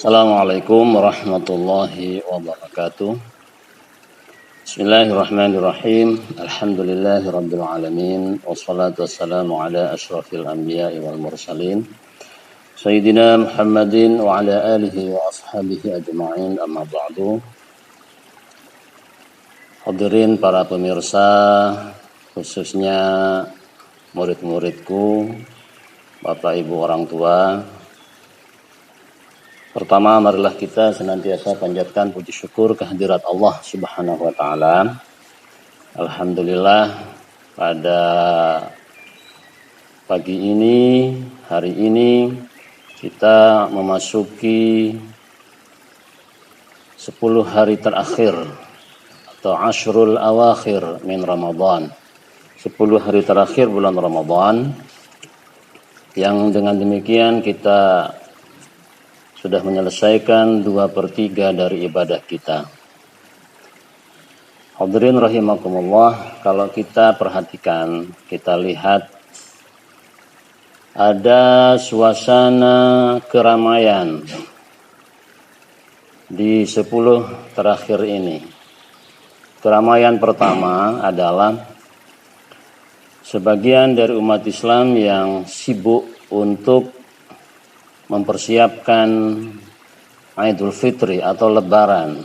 Assalamualaikum warahmatullahi wabarakatuh. Bismillahirrahmanirrahim. Alhamdulillahi rabbil alamin. Wassalatu wassalamu ala ashrafil anbiya'i wal mursalin. Sayyidina Muhammadin wa ala alihi wa ashabihi ajma'in, amma ba'du. Hadirin para pemirsa, khususnya murid-muridku, Bapak Ibu orang tua. Pertama, marilah kita senantiasa panjatkan puji syukur kehadirat Allah Subhanahu wa taala. Alhamdulillah, pada pagi ini, hari ini kita memasuki 10 hari terakhir atau asyrul awakhir min Ramadan. 10 hari terakhir bulan Ramadan, yang dengan demikian kita sudah menyelesaikan 2/3 dari ibadah kita. Hadirin rahimakumullah, kalau kita perhatikan, kita lihat ada suasana keramaian di 10 terakhir ini. Keramaian pertama adalah sebagian dari umat Islam yang sibuk untuk mempersiapkan Idul Fitri atau Lebaran,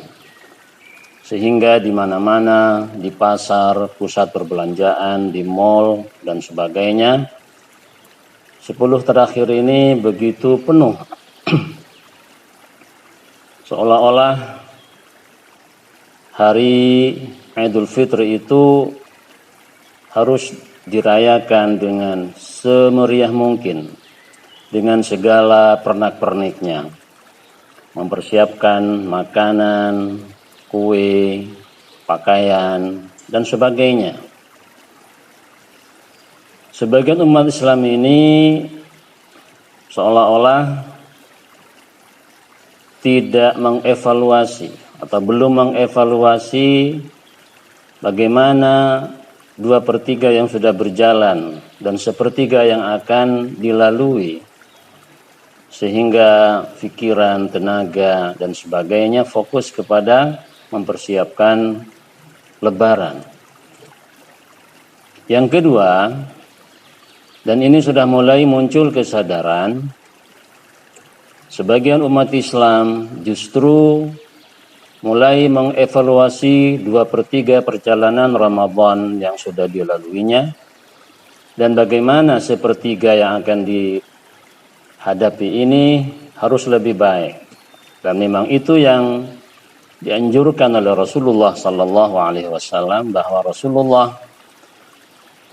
sehingga di mana-mana, di pasar, pusat perbelanjaan, di mal dan sebagainya, 10 terakhir ini begitu penuh. Seolah-olah hari Idul Fitri itu harus dirayakan dengan semeriah mungkin, dengan segala pernak-perniknya, mempersiapkan makanan, kue, pakaian, dan sebagainya. Sebagian umat Islam ini seolah-olah tidak mengevaluasi atau belum mengevaluasi bagaimana 2/3 yang sudah berjalan dan 1/3 yang akan dilalui, sehingga pikiran, tenaga, dan sebagainya fokus kepada mempersiapkan Lebaran. Yang kedua, dan ini sudah mulai muncul kesadaran, sebagian umat Islam justru mulai mengevaluasi 2/3 perjalanan Ramadan yang sudah dilaluinya, dan bagaimana 1/3 yang akan dihadapi ini harus lebih baik. Dan memang itu yang dianjurkan oleh Rasulullah sallallahu alaihi wasallam, bahwa Rasulullah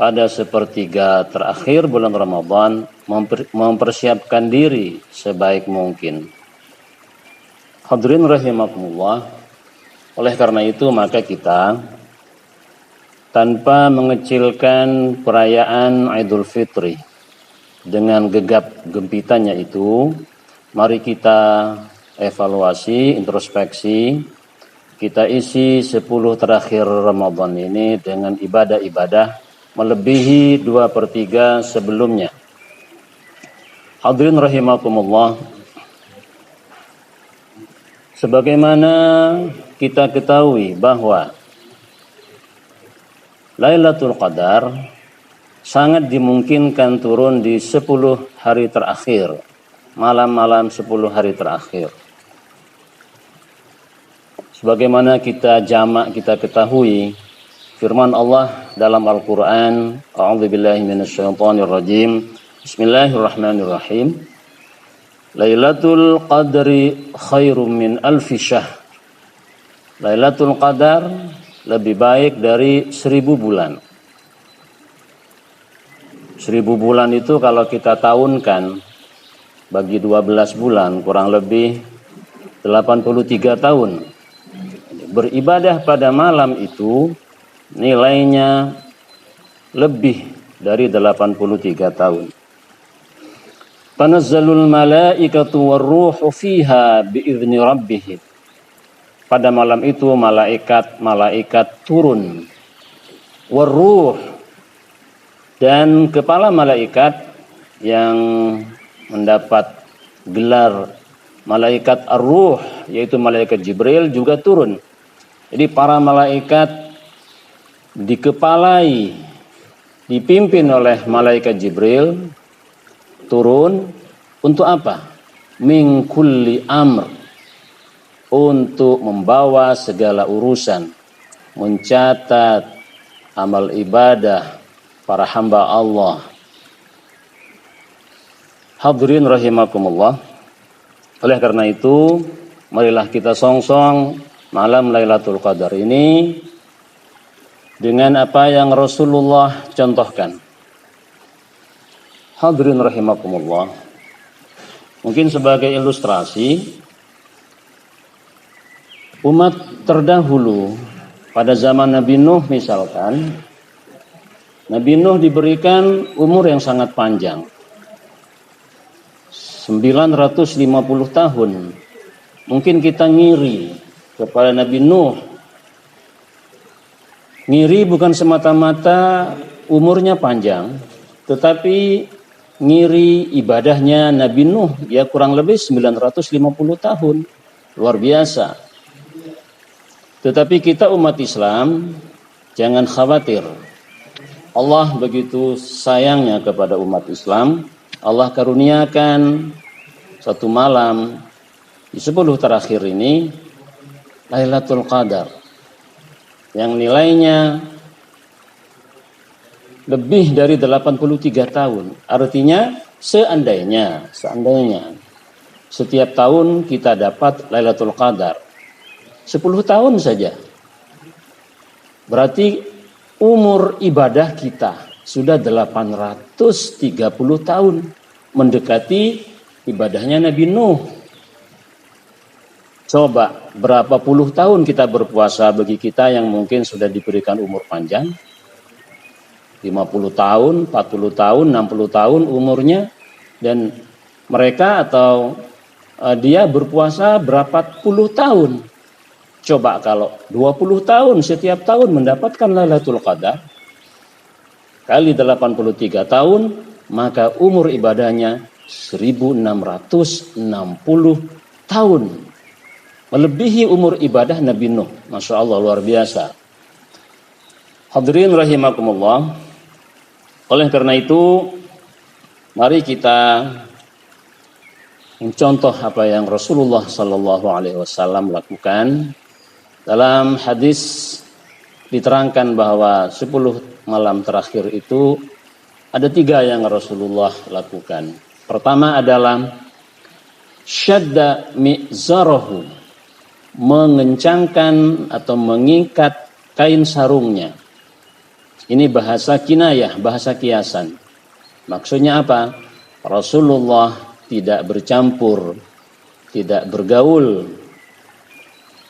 pada 1/3 terakhir bulan Ramadan mempersiapkan diri sebaik mungkin. Hadirin rahimakumullah, oleh karena itu maka kita tanpa mengecilkan perayaan Idul Fitri dengan gegap gempitanya itu, mari kita evaluasi, introspeksi, kita isi 10 terakhir Ramadan ini dengan ibadah-ibadah melebihi 2/3 sebelumnya. Hadirin rahimakumullah, sebagaimana kita ketahui bahwa Lailatul Qadar sangat dimungkinkan turun di 10 hari terakhir, malam-malam 10 hari terakhir. Sebagaimana kita jamak kita ketahui, firman Allah dalam Al-Quran, A'udzubillahi minasyaitonirrajim, Bismillahirrahmanirrahim, Lailatul Qadri khairum min alfi syahr. Lailatul Qadar lebih baik dari 1000 bulan. 1000 bulan itu kalau kita tahunkan bagi 12 bulan kurang lebih 83 tahun. Beribadah pada malam itu nilainya lebih dari 83 tahun. Tanazzalul malaikatu warruhu fiha biizni rabbihim. Pada malam itu malaikat turun. Warruh, dan kepala malaikat yang mendapat gelar malaikat ar-ruh, yaitu malaikat Jibril juga turun. Jadi para malaikat dikepalai, dipimpin oleh malaikat Jibril turun untuk apa? Min kulli amr, untuk membawa segala urusan, mencatat amal ibadah para hamba Allah. Hadirin rahimakumullah. Oleh karena itu, marilah kita songsong malam Lailatul Qadar ini dengan apa yang Rasulullah contohkan. Hadirin rahimakumullah. Mungkin sebagai ilustrasi, umat terdahulu pada zaman Nabi Nuh misalkan, Nabi Nuh diberikan umur yang sangat panjang, 950 tahun. Mungkin kita ngiri kepada Nabi Nuh. Ngiri bukan semata-mata umurnya panjang, tetapi ngiri ibadahnya Nabi Nuh. Ya kurang lebih 950 tahun. Luar biasa. Tetapi kita umat Islam jangan khawatir. Allah begitu sayangnya kepada umat Islam. Allah karuniakan satu malam di 10 terakhir ini Lailatul Qadar yang nilainya lebih dari 83 tahun. Artinya seandainya setiap tahun kita dapat Lailatul Qadar 10 tahun saja, berarti umur ibadah kita sudah 830 tahun, mendekati ibadahnya Nabi Nuh. Coba berapa puluh tahun kita berpuasa bagi kita yang mungkin sudah diberikan umur panjang, 50 tahun, 40 tahun, 60 tahun umurnya, dan mereka atau dia berpuasa berapa puluh tahun. Coba kalau 20 tahun setiap tahun mendapatkan Lailatul Qadar kali 83 tahun, maka umur ibadahnya 1660 tahun. Melebihi umur ibadah Nabi Nuh. Masya Allah, luar biasa. Hadirin rahimakumullah. Oleh karena itu, mari kita mencontoh apa yang Rasulullah Sallallahu Alaihi Wasallam lakukan. Dalam hadis diterangkan bahwa 10 malam terakhir itu ada 3 yang Rasulullah lakukan. Pertama adalah syadda mi'zarahu, mengencangkan atau mengikat kain sarungnya. Ini bahasa kinayah, bahasa kiasan. Maksudnya apa? Rasulullah tidak bercampur, tidak bergaul,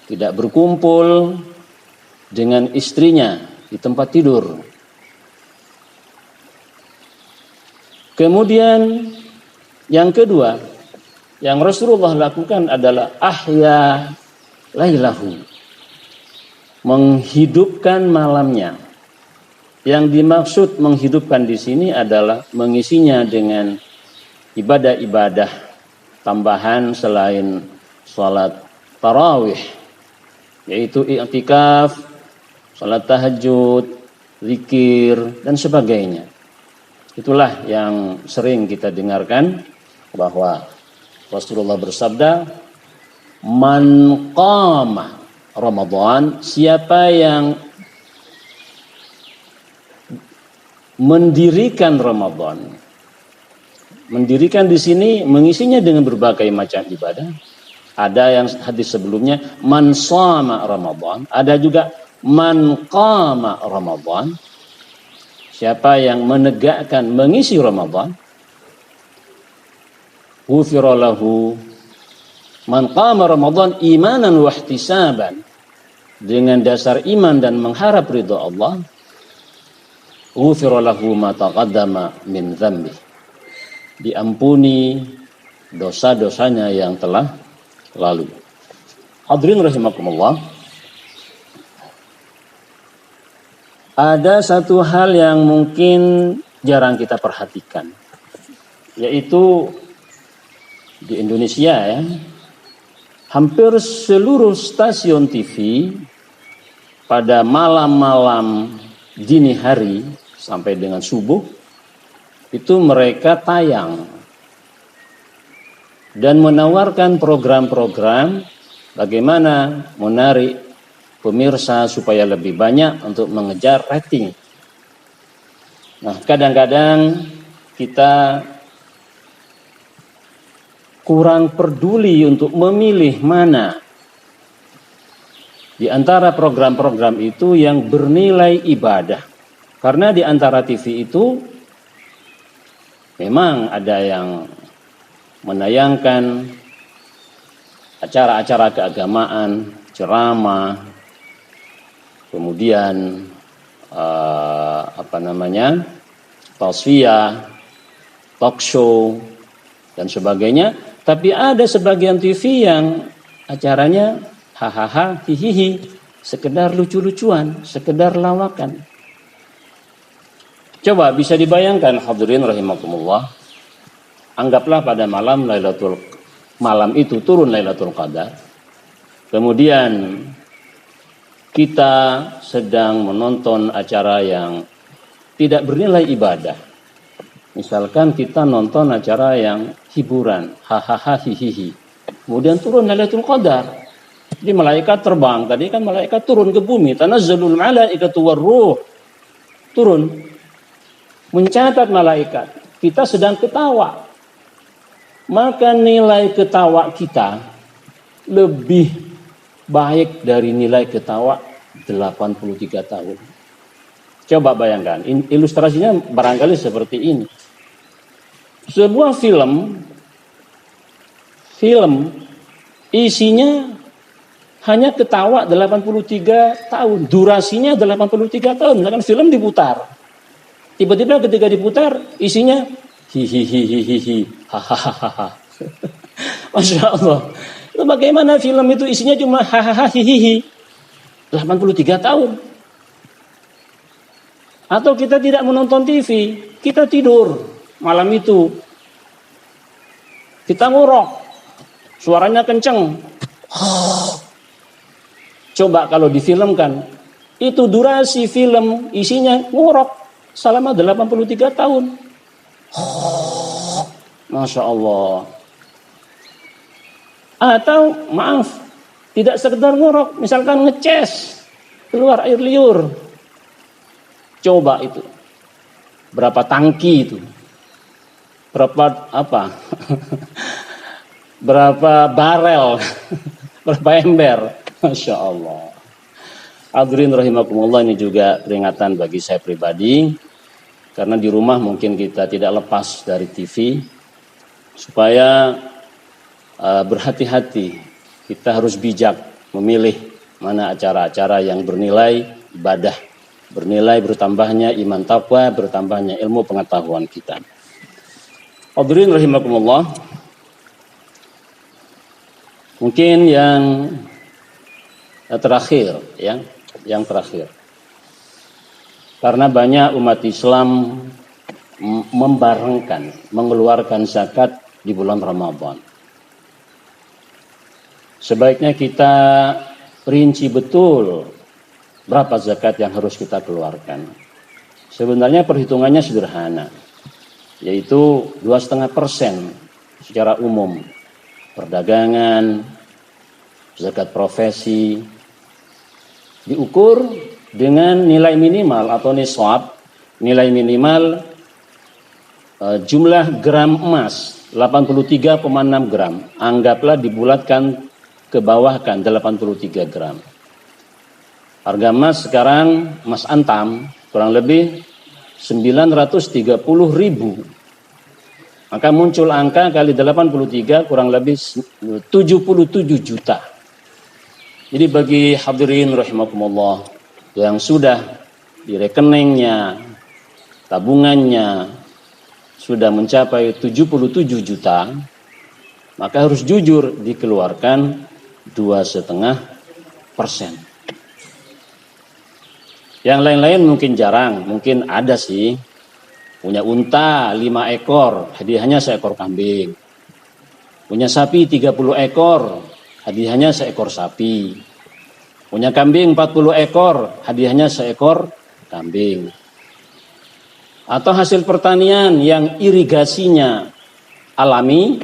tidak berkumpul dengan istrinya di tempat tidur. Kemudian yang kedua yang Rasulullah lakukan adalah ahya lailahu, menghidupkan malamnya. Yang dimaksud menghidupkan di sini adalah mengisinya dengan ibadah-ibadah tambahan selain salat tarawih, yaitu i'tikaf, salat tahajud, zikir, dan sebagainya. Itulah yang sering kita dengarkan bahwa Rasulullah bersabda, man qama Ramadan, siapa yang mendirikan Ramadan. Mendirikan di sini mengisinya dengan berbagai macam ibadah. Ada yang hadis sebelumnya man shama Ramadan, ada juga man qama Ramadan. Siapa yang menegakkan, mengisi Ramadan, ghufira lahu, man qama Ramadan imanan wa ihtisaban, dengan dasar iman dan mengharap ridha Allah, ghufira lahu ma taqaddama min dzambi, diampuni dosa-dosanya yang telah lalu. Hadirin rahimakumullah. Ada satu hal yang mungkin jarang kita perhatikan, yaitu di Indonesia ya, hampir seluruh stasiun TV pada malam-malam dini hari sampai dengan subuh itu mereka tayang dan menawarkan program-program bagaimana menarik pemirsa supaya lebih banyak untuk mengejar rating. Nah, kadang-kadang kita kurang peduli untuk memilih mana di antara program-program itu yang bernilai ibadah. Karena di antara TV itu memang ada yang menayangkan acara-acara keagamaan, ceramah, kemudian tausiah, talk show dan sebagainya. Tapi ada sebagian TV yang acaranya hahaha, hihihi, sekedar lucu-lucuan, sekedar lawakan. Coba bisa dibayangkan hadirin rahimakumullah, anggaplah pada malam itu turun Lailatul Qadar. Kemudian kita sedang menonton acara yang tidak bernilai ibadah. Misalkan kita nonton acara yang hiburan, hahaha, hihihi. Kemudian turun Lailatul Qadar. Jadi malaikat terbang, tadi kan malaikat turun ke bumi, tanazzalul malaikatu warruh. Turun. Mencatat malaikat, kita sedang ketawa. Maka nilai ketawa kita lebih baik dari nilai ketawa 83 tahun. Coba bayangkan, ilustrasinya barangkali seperti ini. Sebuah film isinya hanya ketawa 83 tahun, durasinya 83 tahun. Misalkan film diputar, tiba-tiba ketika diputar isinya hihihihihi, hahaha. Masya Allah. Itu bagaimana film itu isinya cuma hahaha, hihihi, 83 tahun. Atau kita tidak menonton TV, kita tidur malam itu. Kita ngorok, suaranya kenceng. Coba kalau difilmkan, itu durasi film isinya ngorok selama 83 tahun. Masya Allah. Atau maaf, tidak sekedar ngorok, misalkan ngeces, keluar air liur. Coba itu, berapa tangki itu, berapa berapa barel, berapa ember, Masya Allah. Hadirin rahimakumullah, ini juga peringatan bagi saya pribadi, karena di rumah mungkin kita tidak lepas dari TV, supaya berhati-hati, kita harus bijak memilih mana acara-acara yang bernilai ibadah, bernilai bertambahnya iman taqwa, bertambahnya ilmu pengetahuan kita. Hadirin rahimakumullah, mungkin yang terakhir, yang terakhir, karena banyak umat Islam membarengkan, mengeluarkan zakat di bulan Ramadan. Sebaiknya kita rinci betul berapa zakat yang harus kita keluarkan. Sebenarnya perhitungannya sederhana, yaitu 2,5% secara umum. Perdagangan, zakat profesi, diukur dengan nilai minimal atau nisab, nilai minimal jumlah gram emas 83,6 gram. Anggaplah dibulatkan ke bawah kan 83 gram. Harga emas sekarang, emas antam, kurang lebih 930.000. Maka muncul angka kali 83 kurang lebih 77 juta. Jadi bagi hadirin rahimakumullah yang sudah di rekeningnya, tabungannya sudah mencapai 77 juta, maka harus jujur dikeluarkan 2,5%. Yang lain-lain mungkin jarang, mungkin ada sih. Punya unta 5 ekor, hadiahnya 1 ekor kambing. Punya sapi 30 ekor, hadiahnya seekor sapi. Punya kambing 40 ekor, hadiahnya seekor kambing. Atau hasil pertanian yang irigasinya alami,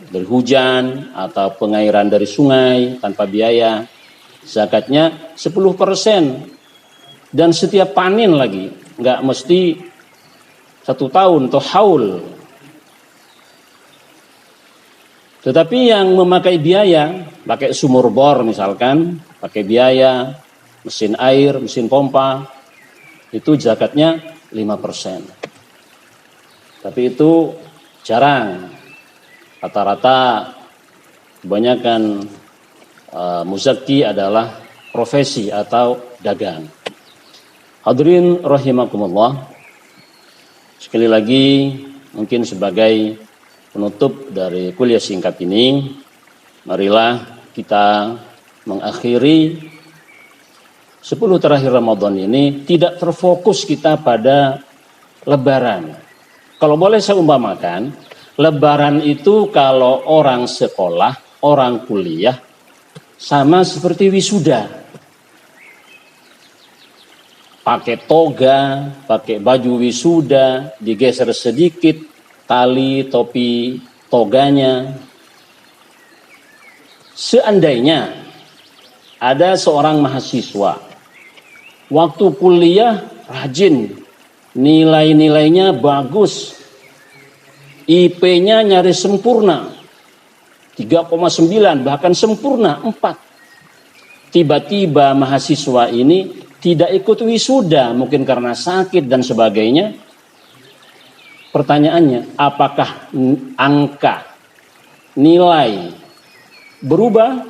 dari hujan atau pengairan dari sungai tanpa biaya, zakatnya 10%. Dan setiap panen lagi, nggak mesti 1 tahun atau haul. Tetapi yang memakai biaya, pakai sumur bor misalkan, pakai biaya, mesin air, mesin pompa, itu zakatnya 5%. Tapi itu jarang. Rata-rata kebanyakan muzaki adalah profesi atau dagang. Hadirin rahimakumullah. Sekali lagi mungkin sebagai penutup dari kuliah singkat ini, marilah kita mengakhiri 10 terakhir Ramadan ini tidak terfokus kita pada Lebaran. Kalau boleh saya umpamakan, Lebaran itu kalau orang sekolah, orang kuliah, sama seperti wisuda. Pakai toga, pakai baju wisuda, digeser sedikit tali topi toganya. Seandainya ada seorang mahasiswa waktu kuliah rajin, nilai-nilainya bagus, IP-nya nyaris sempurna, 3,9 bahkan sempurna 4. Tiba-tiba mahasiswa ini tidak ikut wisuda, mungkin karena sakit dan sebagainya. Pertanyaannya, apakah angka nilai berubah?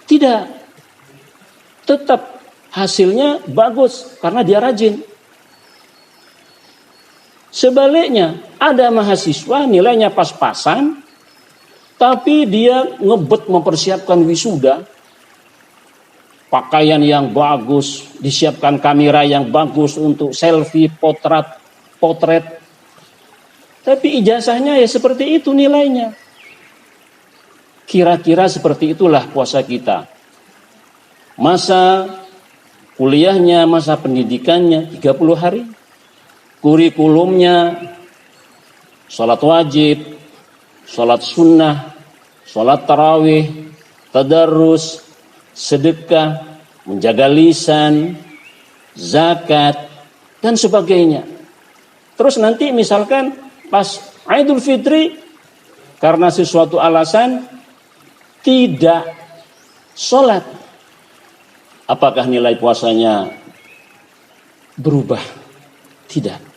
Tidak. Tetap hasilnya bagus karena dia rajin. Sebaliknya, ada mahasiswa nilainya pas-pasan, tapi dia ngebet mempersiapkan wisuda, pakaian yang bagus, disiapkan kamera yang bagus untuk selfie, potret. Tapi ijazahnya ya seperti itu nilainya. Kira-kira seperti itulah puasa kita. Masa kuliahnya, masa pendidikannya 30 hari. Kurikulumnya salat wajib, salat sunnah, salat tarawih, tadarrus, sedekah, menjaga lisan, zakat, dan sebagainya. Terus nanti misalkan pas Idul Fitri, karena sesuatu alasan tidak sholat, apakah nilai puasanya berubah? Tidak.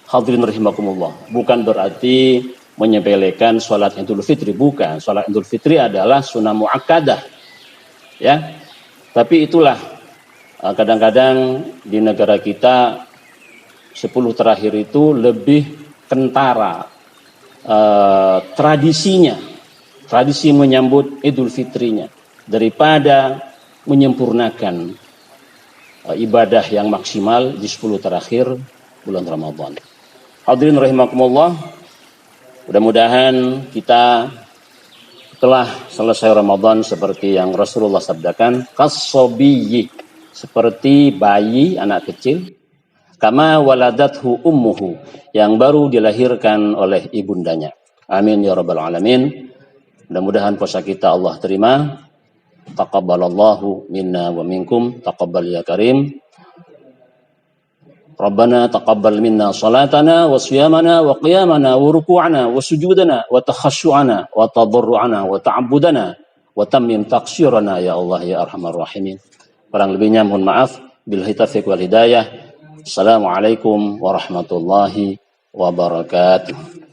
Hadirin rahimakumullah. Bukan berarti menyepelekan sholat Idul Fitri, bukan. Sholat Idul Fitri adalah sunnah muakkadah. Ya, tapi itulah kadang-kadang di negara kita 10 terakhir itu lebih kentara tradisinya, tradisi menyambut Idul Fitrinya daripada menyempurnakan ibadah yang maksimal di 10 terakhir bulan Ramadan. Hadirin rahimakumullah, mudah-mudahan kita telah selesai Ramadan seperti yang Rasulullah sabdakan, kasobiyyi, seperti bayi anak kecil, kama waladathu ummuhu, yang baru dilahirkan oleh ibundanya. Amin ya rabbal alamin. Mudah-mudahan puasa kita Allah terima. Taqabbalallahu minna wa minkum, taqabbal ya karim. Rabbana taqabbal minna salatana wa siyamana wa qiyamana wa ruku'ana wa sujudana wa takhashu'ana wa tadarru'ana wa ta'abbudana wa tammim taqsirana ya Allah ya arhamar rahimin. Kurang lebihnya mohon maaf. Bil taufiq wal hidayah. Assalamualaikum warahmatullahi wabarakatuh.